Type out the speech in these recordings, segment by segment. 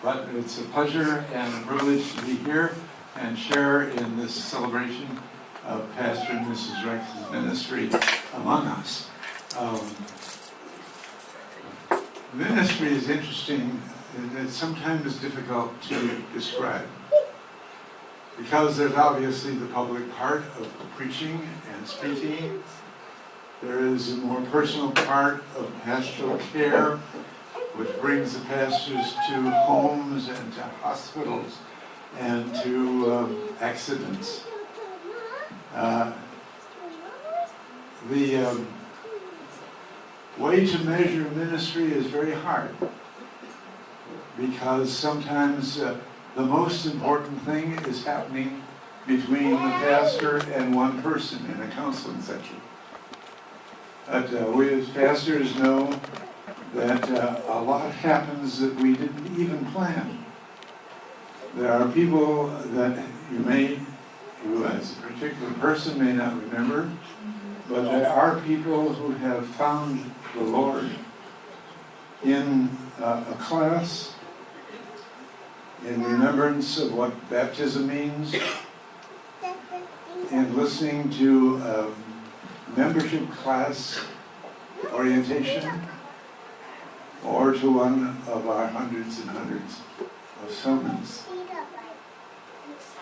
but it's a pleasure and a privilege to be here and share in this celebration of Pastor and Mrs. Rex's ministry among us. Ministry is interesting, and it's sometimes difficult to describe, because there's obviously the public part of preaching and speaking. There is a more personal part of pastoral care, which brings the pastors to homes and to hospitals and to accidents. The way to measure ministry is very hard, because sometimes the most important thing is happening between the pastor and one person in a counseling session. But we as pastors know that a lot happens that we didn't even plan. There are people that who as a particular person may not remember, but there are people who have found the Lord in a class, in remembrance of what baptism means, in listening to a membership class orientation, or to one of our hundreds and hundreds of sermons.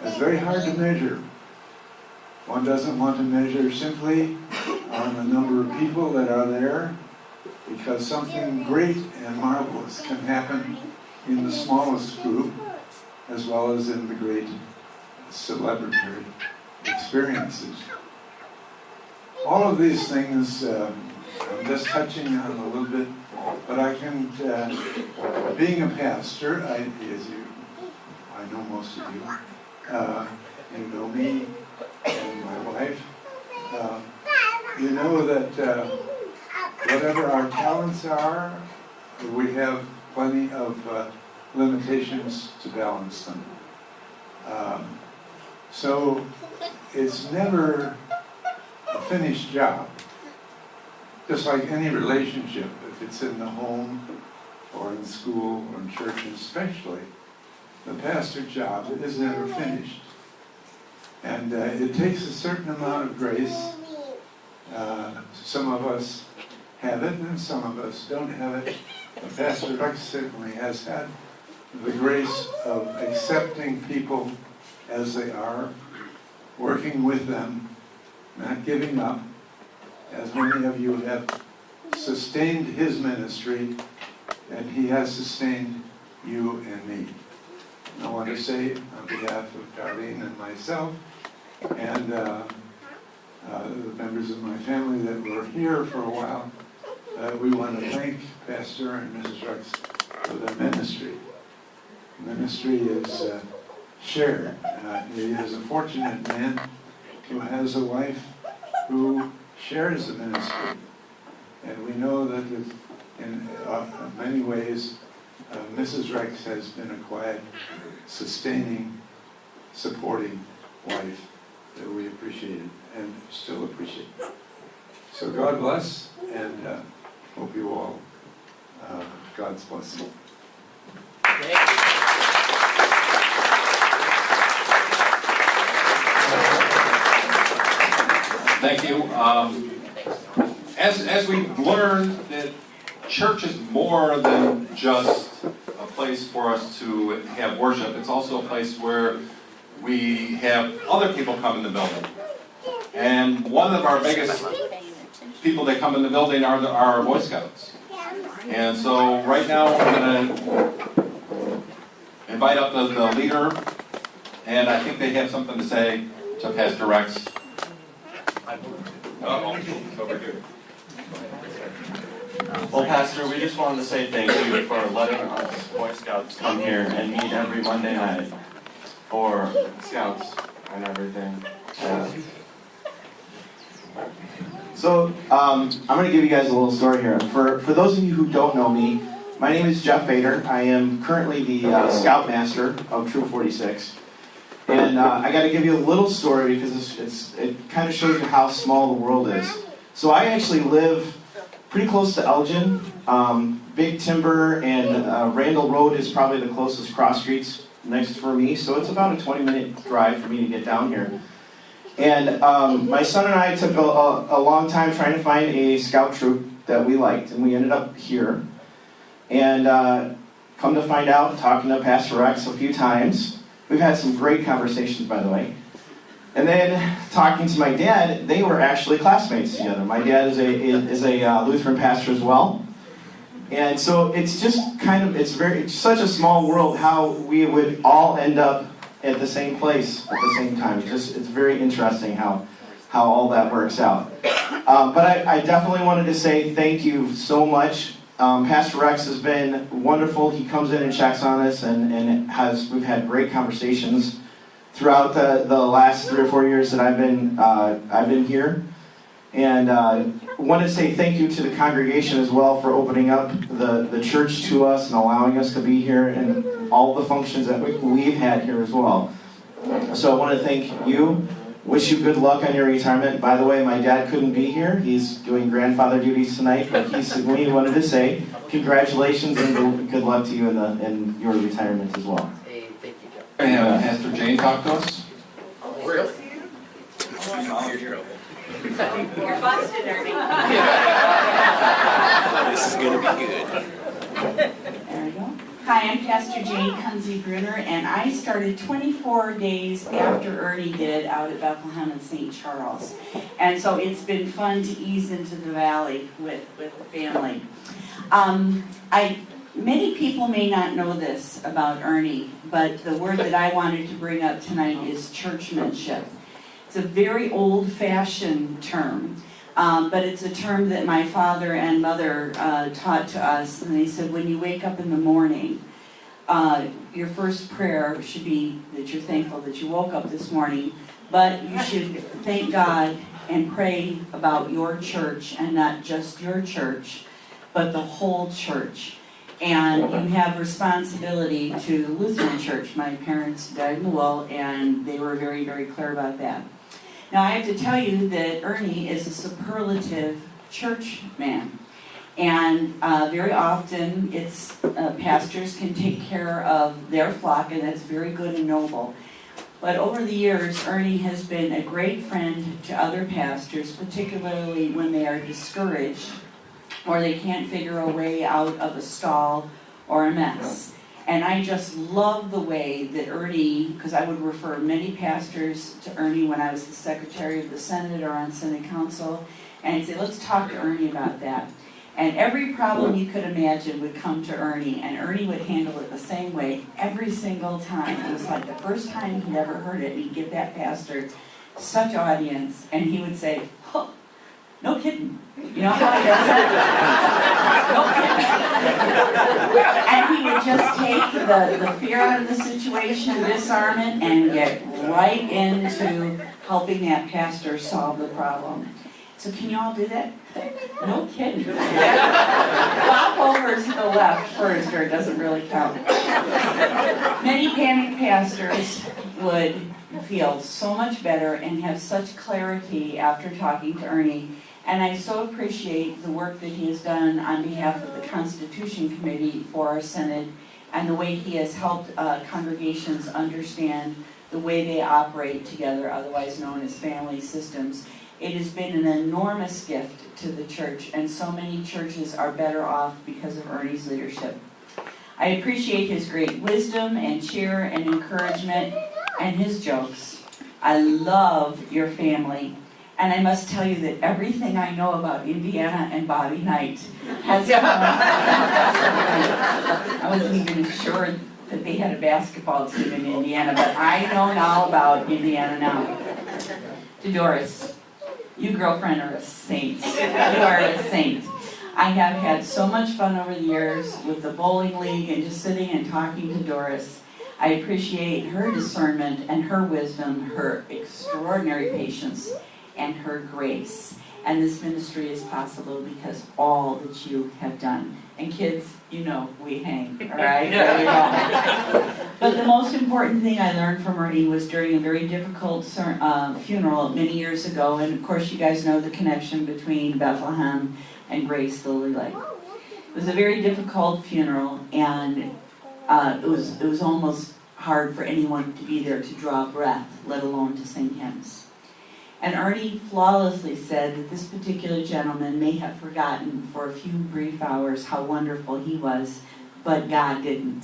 It's very hard to measure. One doesn't want to measure simply on the number of people that are there, because something great and marvelous can happen in the smallest group as well as in the great celebratory experiences. All of these things I'm just touching on a little bit, but I can, being a pastor, I know most of you, you know me and my wife, you know that whatever our talents are, we have plenty of limitations to balance them. So it's never a finished job. Just like any relationship, if it's in the home or in school or in church especially, the pastor's job is never finished. And it takes a certain amount of grace. Some of us have it and some of us don't have it. But Pastor Rex certainly has had the grace of accepting people as they are, working with them, not giving up, as many of you have sustained his ministry, and he has sustained you and me. I want to say on behalf of Darlene and myself, and the members of my family that were here for a while, we want to thank Pastor and Mrs. Rex for their ministry. Ministry is shared. He is a fortunate man who has a wife who shares the ministry. And we know that in many ways, Mrs. Rex has been a quiet, sustaining, supporting wife that we appreciated and still appreciate. So God bless, and hope you all God's blessing. Thank you. As we've learned that church is more than just a place for us to have worship. It's also a place where we have other people come in the building. And one of our biggest people that come in the building are our Boy Scouts. And so right now we're going to invite up the leader, and I think they have something to say to Pastor Rex. Over here. Well, Pastor, we just wanted to say thank you for letting us Boy Scouts come here and meet every Monday night for Scouts and everything. So, I'm going to give you guys a little story here. For those of you who don't know me, my name is Jeff Bader. I am currently the Scoutmaster of Troop 46. And I got to give you a little story because it kind of shows you how small the world is. So I actually live pretty close to Elgin, Big Timber and Randall Road is probably the closest cross streets next for me, so it's about a 20-minute drive for me to get down here. And my son and I took a long time trying to find a scout troop that we liked, and we ended up here. And come to find out, talking to Pastor Rex a few times, we've had some great conversations, by the way. And then talking to my dad, they were actually classmates together. My dad is a Lutheran pastor as well. And so it's just kind of, it's such a small world how we would all end up at the same place at the same time. It's very interesting how all that works out. But I definitely wanted to say thank you so much. Pastor Rex has been wonderful. He comes in and checks on us, and we've had great conversations throughout the last 3 or 4 years that I've been here. And I want to say thank you to the congregation as well for opening up the church to us and allowing us to be here and all the functions that we've had here as well. So I want to thank you. Wish you good luck on your retirement. By the way, my dad couldn't be here. He's doing grandfather duties tonight, but he wanted to say congratulations and good luck to you in your retirement as well. Hey, thank you, Jeff. We're gonna have Pastor Jane talk to us. Really? You're busted, Ernie. This is gonna be good. There we go. Hi, I'm Pastor Jane Kunze-Bruner, and I started 24 days after Ernie did out at Bethlehem and St. Charles. And so it's been fun to ease into the valley with the family. Many people may not know this about Ernie, but the word that I wanted to bring up tonight is churchmanship. It's a very old-fashioned term, but it's a term that my father and mother taught to us. And they said, when you wake up in the morning, your first prayer should be that you're thankful that you woke up this morning, but you should thank God and pray about your church, and not just your church, but the whole church. And you have responsibility to Lutheran Church. My parents died in the will, and they were very, very clear about that. Now, I have to tell you that Ernie is a superlative church man. And very often, pastors can take care of their flock, and that's very good and noble. But over the years, Ernie has been a great friend to other pastors, particularly when they are discouraged or they can't figure a way out of a stall or a mess. And I just love the way that Ernie, because I would refer many pastors to Ernie when I was the secretary of the Senate or on Senate Council, and I'd say, let's talk to Ernie about that. And every problem you could imagine would come to Ernie, and Ernie would handle it the same way every single time. It was like the first time he'd ever heard it, and he'd give that pastor such audience, and he would say, oh, no kidding. You know how he does that? No kidding. And he would just take the fear out of the situation, disarm it, and get right into helping that pastor solve the problem. So can you all do that? No kidding. Flop over to the left first, or it doesn't really count. Many panicked pastors would feel so much better and have such clarity after talking to Ernie. And I so appreciate the work that he has done on behalf of the Constitution Committee for our Senate, and the way he has helped congregations understand the way they operate together, otherwise known as family systems. It has been an enormous gift to the church, and so many churches are better off because of Ernie's leadership. I appreciate his great wisdom and cheer and encouragement and his jokes. I love your family. And I must tell you that everything I know about Indiana and Bobby Knight has come. I wasn't even sure that they had a basketball team in Indiana, but I know now about Indiana now. To Doris, you girlfriend are a saint. You are a saint. I have had so much fun over the years with the bowling league and just sitting and talking to Doris. I appreciate her discernment and her wisdom, her extraordinary patience, and her grace. And this ministry is possible because all that you have done. And kids, you know, we hang, all right? There we go. But the most important thing I learned from Ernie was during a very difficult funeral many years ago, and of course you guys know the connection between Bethlehem and Grace Lily Lake. It was a very difficult funeral, and it was almost hard for anyone to be there to draw breath, let alone to sing hymns. And Ernie flawlessly said that this particular gentleman may have forgotten for a few brief hours how wonderful he was, but God didn't.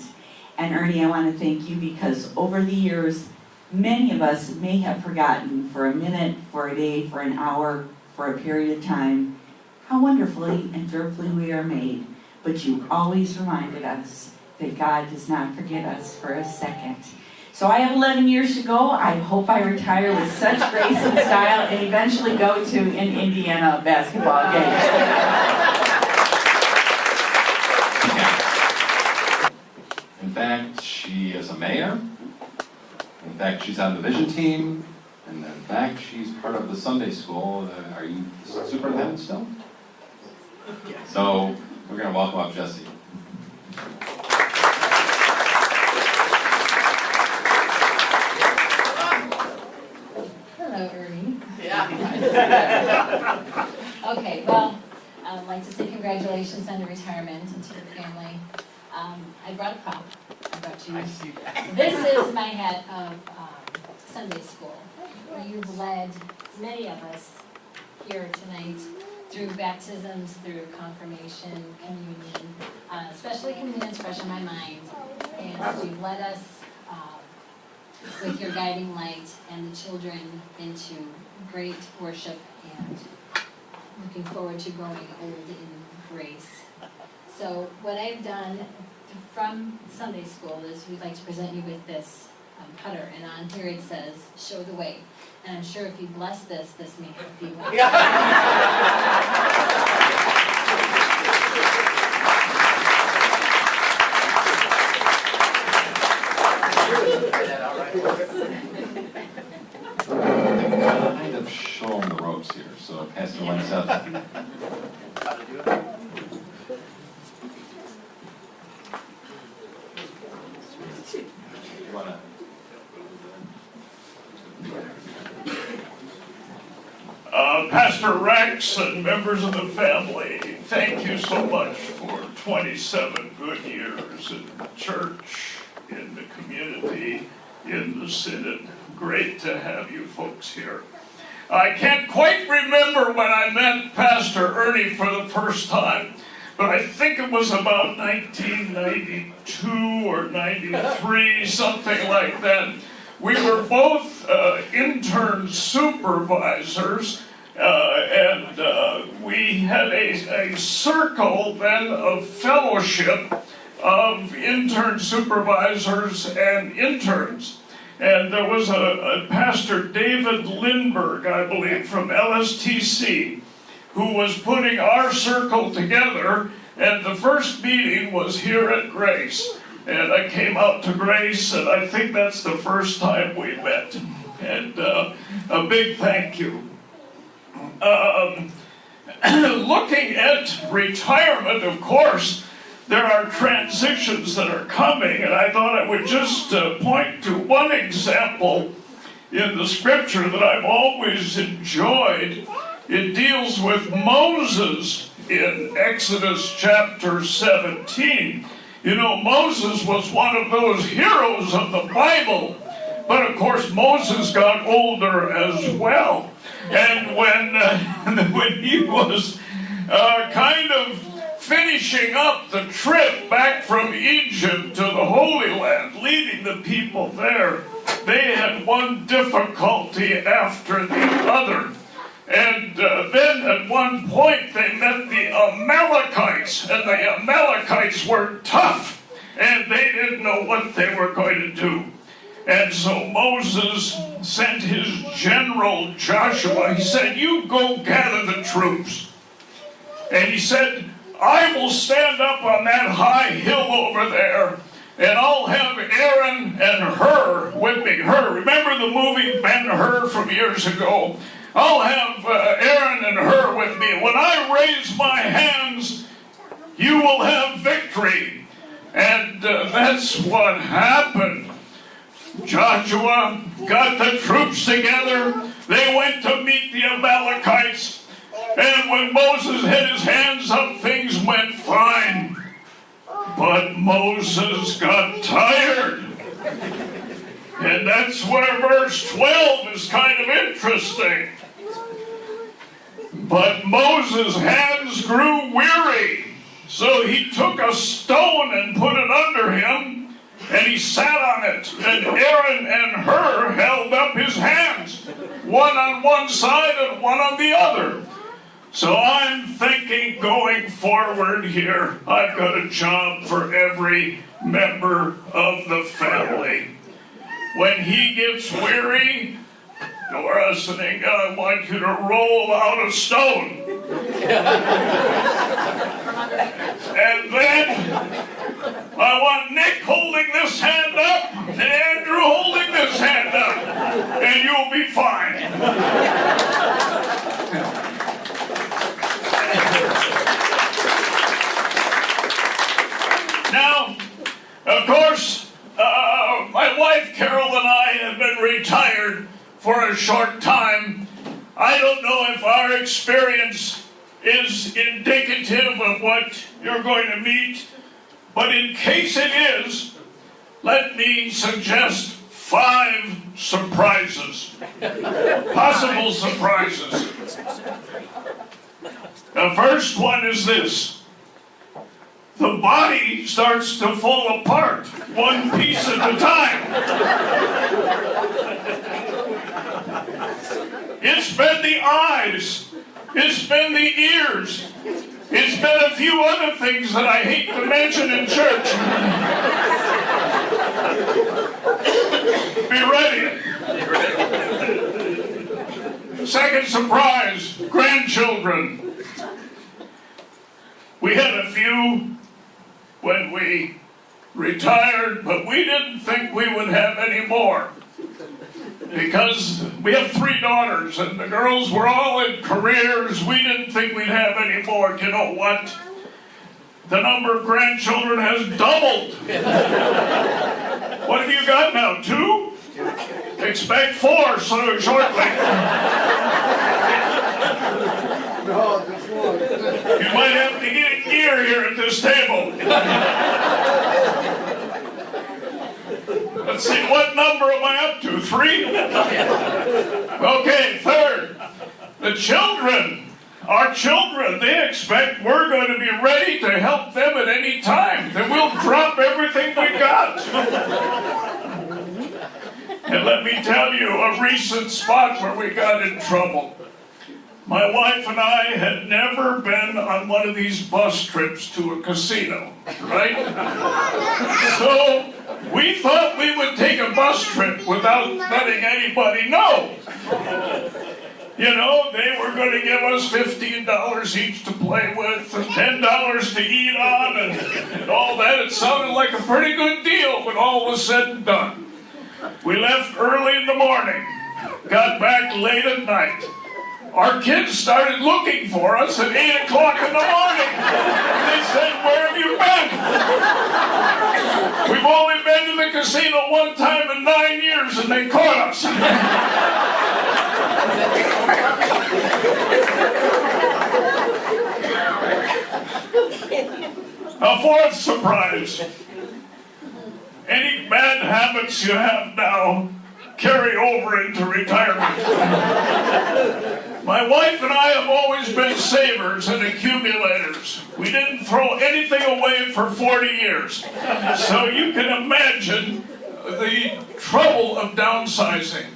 And Ernie, I want to thank you because over the years, many of us may have forgotten for a minute, for a day, for an hour, for a period of time, how wonderfully and fearfully we are made. But you always reminded us that God does not forget us for a second. So I have 11 years to go. I hope I retire with such grace and style and eventually go to an Indiana basketball game. In fact, she is a mayor. In fact, she's on the vision team. And in fact, she's part of the Sunday school. Are you the superintendent still? So we're going to welcome up Jessie. Hello, Ernie. Yeah. Okay, well, I'd like to say congratulations on the retirement and to the family. I brought a prop. I brought you. I see that. This is my hat of Sunday school. You've led many of us here tonight through baptisms, through confirmation, communion, especially communion's fresh in my mind. And you've led us with your guiding light and the children into great worship and looking forward to growing old in grace. So what I've done from Sunday school is we'd like to present you with this putter, and on here it says, show the way. And I'm sure if you bless this, this may help you. Kind of show them the ropes here, so Pastor Winseth. How to do it? You wanna? Pastor Rex and members of the family, thank you so much for 27 good years in the church, in the community, in the synod. Great to have you folks here. I can't quite remember when I met Pastor Ernie for the first time, but I think it was about 1992 or 93, something like that. We were both intern supervisors, and we had a circle then of fellowship of intern supervisors and interns. And there was a Pastor David Lindbergh, I believe, from LSTC, who was putting our circle together, and the first meeting was here at Grace. And I came out to Grace, and I think that's the first time we met. And a big thank you. Looking at retirement, of course, there are transitions that are coming, and I thought I would just point to one example in the scripture that I've always enjoyed. It deals with Moses in Exodus chapter 17. You know, Moses was one of those heroes of the Bible, but of course Moses got older as well. And when he was kind of finishing up the trip back from Egypt to the Holy Land, leading the people there, they had one difficulty after the other. And then at one point they met the Amalekites, and the Amalekites were tough, and they didn't know what they were going to do. And so Moses sent his general Joshua. He said, you go gather the troops. And he said, I will stand up on that high hill over there, and I'll have Aaron and Hur with me. Hur, remember the movie Ben-Hur from years ago? I'll have Aaron and Hur with me. When I raise my hands, you will have victory. And that's what happened. Joshua got the troops together. They went to meet the Amalekites. And when Moses had his hands up, things went fine. But Moses got tired. And that's where verse 12 is kind of interesting. But Moses' hands grew weary, so he took a stone and put it under him, and he sat on it. And Aaron and Hur held up his hands, one on one side and one on the other. So I'm thinking going forward here, I've got a job for every member of the family. When he gets weary, Doris and Inga, I want you to roll out a stone. And then I want Nick holding this hand up and Andrew holding this hand up. And you'll be fine. Now, of course, my wife Carol and I have been retired for a short time. I don't know if our experience is indicative of what you're going to meet, but in case it is, let me suggest 5 surprises, possible surprises. The first one is this. The body starts to fall apart, one piece at a time. It's been the eyes. It's been the ears. It's been a few other things that I hate to mention in church. Be ready. Second surprise, grandchildren. We had a few when we retired, but we didn't think we would have any more. Because we have 3 daughters, and the girls were all in careers. We didn't think we'd have any more. You know what? The number of grandchildren has doubled. What have you got now, 2? Expect 4 so shortly. No, just 1. You might have to get a gear here at this table. Let's see, what number am I up to? 3? Okay, third. The children. Our children, they expect we're going to be ready to help them at any time. That we'll drop everything we got. And let me tell you, a recent spot where we got in trouble. My wife and I had never been on one of these bus trips to a casino, right? So we thought we would take a bus trip without letting anybody know. You know, they were going to give us $15 each to play with and $10 to eat on and all that. It sounded like a pretty good deal when all was said and done. We left early in the morning, got back late at night. Our kids started looking for us at 8 o'clock in the morning. They said, "Where have you been?" We've only been to the casino one time in 9 years and they caught us. A fourth surprise. Any bad habits you have now carry over into retirement. My wife and I have always been savers and accumulators. We didn't throw anything away for 40 years. So you can imagine the trouble of downsizing.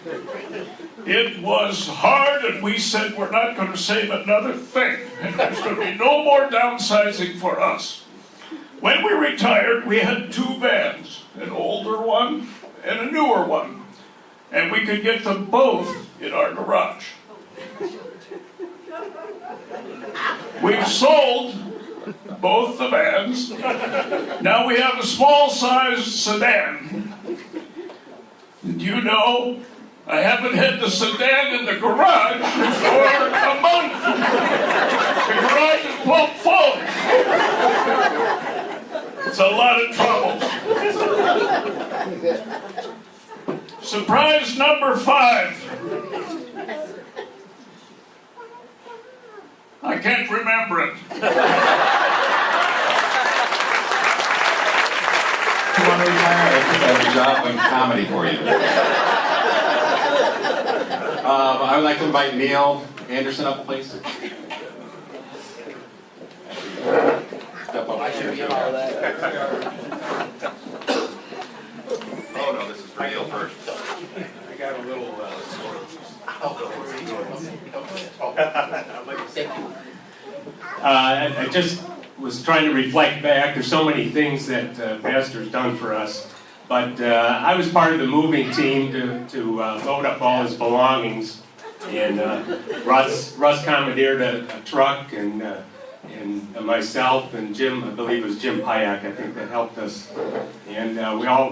It was hard, and we said we're not going to save another thing. And there's going to be no more downsizing for us. When we retired, we had 2 vans, an older one and a newer one. And we could get them both in our garage. We've sold both the vans. Now we have a small-sized sedan. Do you know, I haven't had the sedan in the garage for a month. The garage is pumped full. It's a lot of trouble. Surprise number 5. I can't remember it. You want to retire? I think I have a job in comedy for you. I would like to invite Neil Anderson up, please. Step up. I should be all that. Oh no, this is for Neil first. I got a little, Thank you. I just was trying to reflect back. There's so many things that Pastor's done for us. But I was part of the moving team to load up all his belongings. And Russ commandeered a truck, and myself and Jim, I believe it was Jim Pyack, I think that helped us. And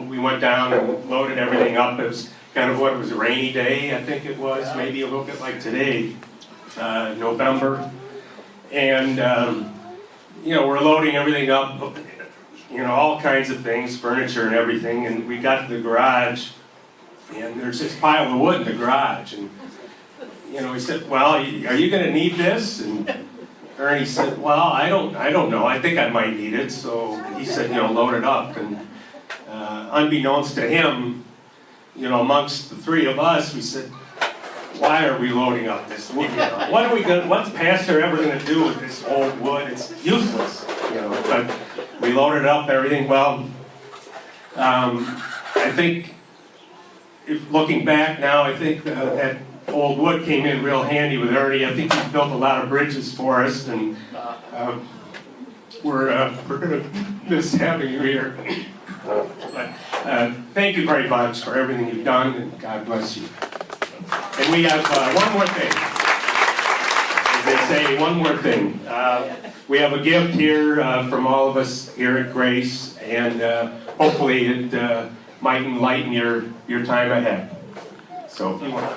we went down and loaded everything up. It was kind of what, it was a rainy day, I think it was, maybe a little bit like today, November. And we're loading everything up, all kinds of things, furniture and everything. And we got to the garage, and there's this pile of wood in the garage. And he said, "Well, are you going to need this?" And Ernie said, "Well, I don't know. I think I might need it." So he said, "Load it up." And unbeknownst to him, amongst the three of us, we said, "Why are we loading up this wood? What's Pastor ever going to do with this old wood? It's useless." But we loaded up everything. Well, I think, looking back now, I think that old wood came in real handy with Ernie. I think he built a lot of bridges for us, and we're going to miss having you here. But thank you very much for everything you've done, and God bless you. And we have one more thing. As they say, one more thing. We have a gift here from all of us here at Grace, and hopefully it might enlighten your time ahead. So if you want,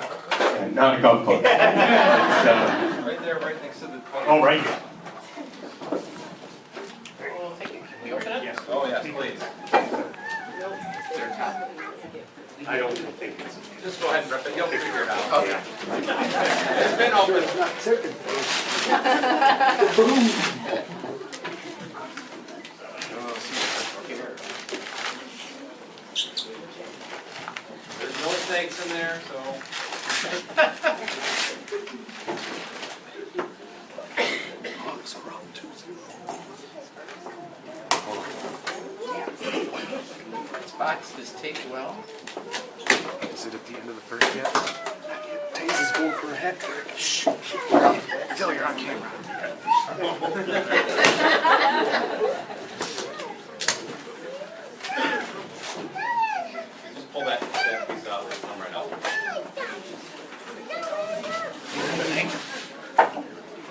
not a golf club. Right there, right next to the podium. Oh, right here. Oh, thank you. Can we open it? Yes. Oh yes, please. I don't think it's. Just go ahead and rip it. You'll figure it out. Okay. It's been open. Not ticking. There's no snakes in there, so. This box is taped well. Is it at the end of the first yet? Taze is going for a hat trick. Shh. Phil, you're on camera. Just pull that piece out and come right out.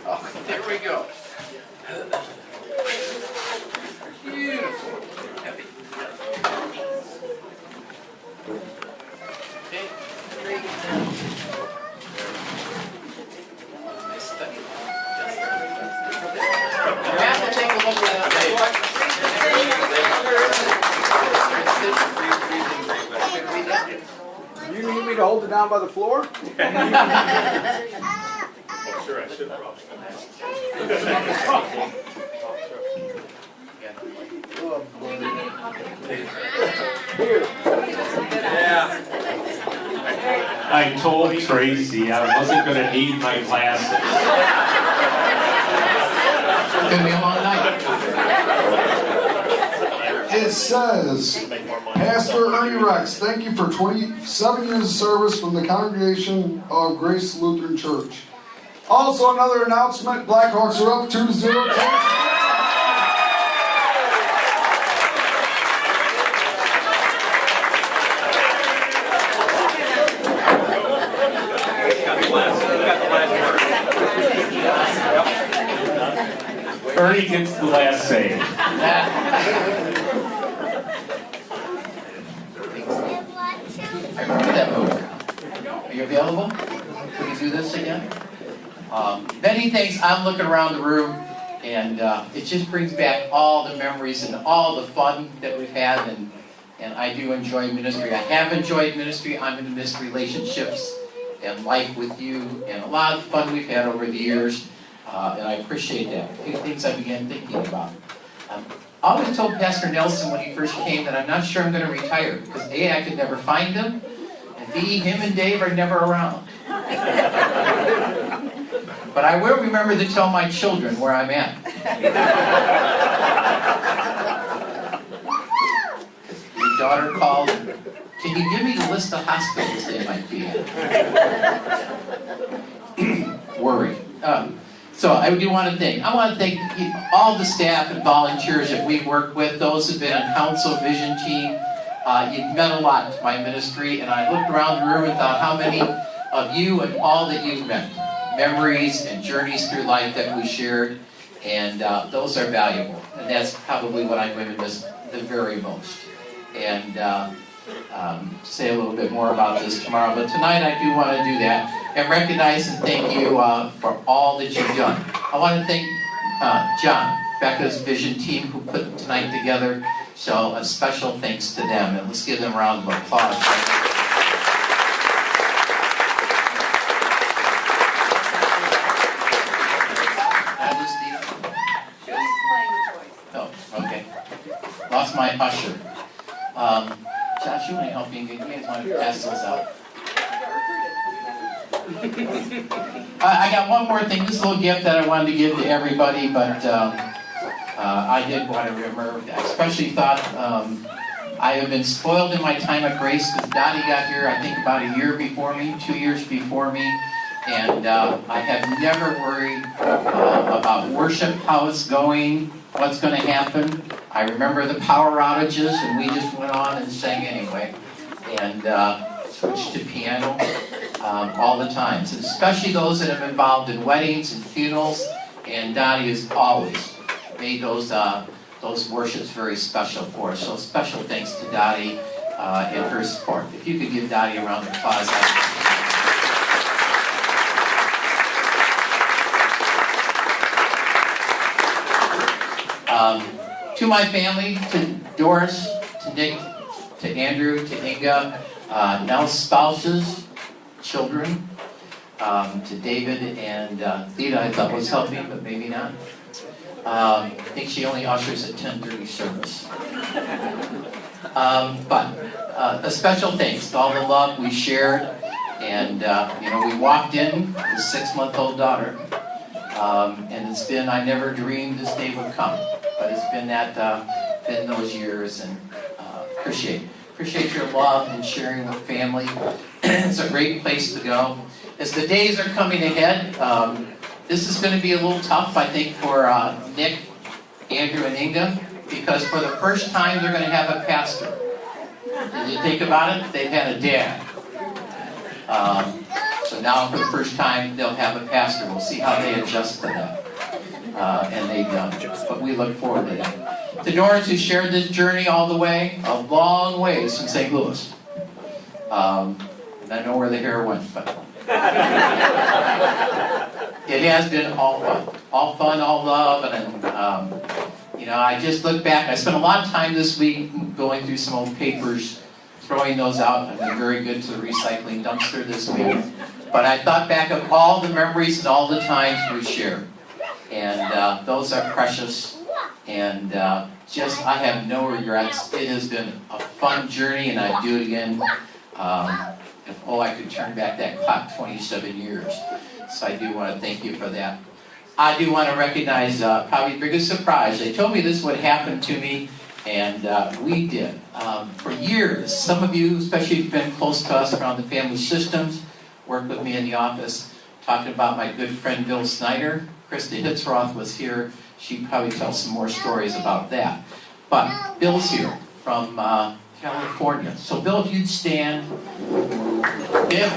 Oh, there we go. Beautiful. Heavy. Okay, great. Nice study. You have to take a look at it. You need me to hold it down by the floor? Sure, I should probably. Oh, boy. Here. Yeah. I told Tracy I wasn't going to need my glasses. It's gonna be a long night. It says, Pastor Ernie Rex, thank you for 27 years of service from the congregation of Grace Lutheran Church. Also, another announcement, Blackhawks are up 2-0. Ernie gets the last say. I remember that movie. Are you available? Can we do this again? Many things. I'm looking around the room, and it just brings back all the memories and all the fun that we've had, and I do enjoy ministry. I have enjoyed ministry. I'm in missed relationships and life with you, and a lot of fun we've had over the years. and I appreciate that. A few things I began thinking about. I always told Pastor Nelson when he first came that I'm not sure I'm going to retire, because A, I could never find him, and B, him and Dave are never around. But I will remember to tell my children where I'm at. Your daughter called, can you give me the list of hospitals they might be in? Worry. So I do want to thank all the staff and volunteers that we've worked with, those who've been on council, vision team. You've meant a lot to my ministry, and I looked around the room and thought how many of you and all that you've met. Memories and journeys through life that we shared, and those are valuable. And that's probably what I'm going to miss the very most. And say a little bit more about this tomorrow, but tonight I do want to do that and recognize and thank you for all that you've done. I want to thank John, Becca's vision team, who put tonight together, so a special thanks to them, and let's give them a round of applause. Oh, okay. Lost my usher. Josh, you want to help me? You guys want to pass those out? I got one more thing. This little gift that I wanted to give to everybody, but I did want to remember. I especially thought I have been spoiled in my time at Grace because Dottie got here, I think, about a year before me, 2 years before me. And I have never worried about worship, how it's going, what's going to happen. I remember the power outages, and we just went on and sang anyway. And switched to piano all the time. So especially those that have been involved in weddings and funerals. And Dottie has always made those worships very special for us. So special thanks to Dottie and her support. If you could give Dottie a round of applause. To my family, to Doris, to Nick, to Andrew, to Inga, Nell's spouses, children, to David and Theta, I thought was helping, but maybe not. I think she only ushers at 10:30 service. But a special thanks to all the love we shared, and we walked in with a 6-month-old daughter, and it's been, I never dreamed this day would come. But it's been been those years, and appreciate your love and sharing with family. It's a great place to go. As the days are coming ahead, this is going to be a little tough, I think, for Nick, Andrew, and Inga, because for the first time they're going to have a pastor. Did you think about it? They've had a dad. So now for the first time they'll have a pastor. We'll see how they adjust to that. And they've done. But we look forward to that. To Doris, who shared this journey all the way, a long ways from St. Louis. And I know where the hair went, but it has been all fun, all love, and I just look back. I spent a lot of time this week going through some old papers, throwing those out. I've been very good to the recycling dumpster this week. But I thought back of all the memories and all the times we shared. And those are precious, and I have no regrets. It has been a fun journey, and I'd do it again if I could turn back that clock 27 years. So I do want to thank you for that. I do want to recognize probably the biggest surprise. They told me this would happen to me, and we did. For years, some of you, especially if you've been close to us around the family systems, worked with me in the office, talking about my good friend Bill Snyder. Krista Hitzroth was here. She'd probably tell some more stories about that. But Bill's here from California. So Bill, if you'd stand. Bill.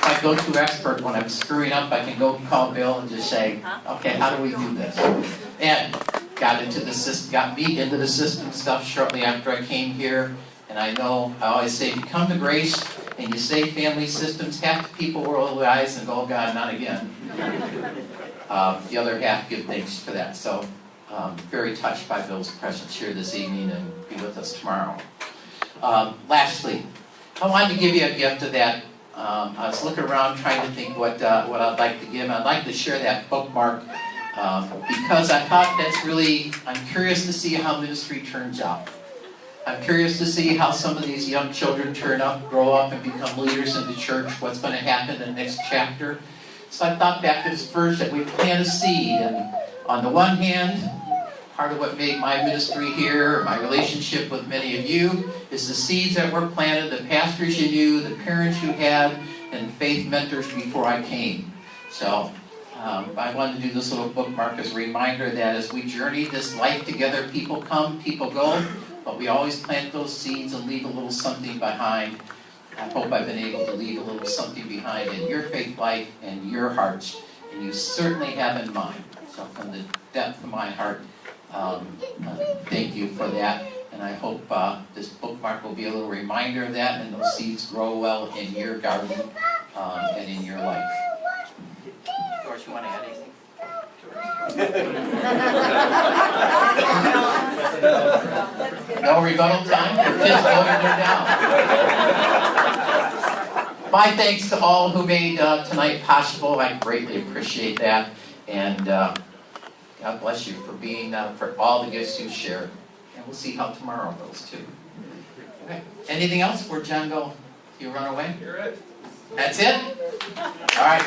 My go-to expert when I'm screwing up, I can go call Bill and just say, okay, how do we do this? And got me into the system stuff shortly after I came here. And I always say, if you come to Grace and you say family systems, half the people roll their eyes and go, oh God, not again. The other half give thanks for that. So very touched by Bill's presence here this evening, and be with us tomorrow. Lastly, I wanted to give you a gift of that. I was looking around trying to think what I'd like to give. I'd like to share that bookmark because I thought that's really, I'm curious to see how ministry turns out. I'm curious to see how some of these young children turn up, grow up, and become leaders in the church, what's going to happen in the next chapter. So I thought back to this verse that we plant a seed, and on the one hand, part of what made my ministry here, my relationship with many of you, is the seeds that were planted, the pastors you knew, the parents you had, and faith mentors before I came. So I wanted to do this little bookmark as a reminder that as we journey this life together, people come, people go, but we always plant those seeds and leave a little something behind. I hope I've been able to leave a little something behind in your faith life and your hearts, and you certainly have in mine. So from the depth of my heart, thank you for that, and I hope this bookmark will be a little reminder of that, and those seeds grow well in your garden and in your life. George, you want to add anything? No rebuttal time? The kids voted her down. My thanks to all who made tonight possible. I greatly appreciate that, and God bless you for being, for all the gifts you shared. And we'll see how tomorrow goes too. Okay. Anything else? Where'd John go? You run away? You're it. That's it? All right.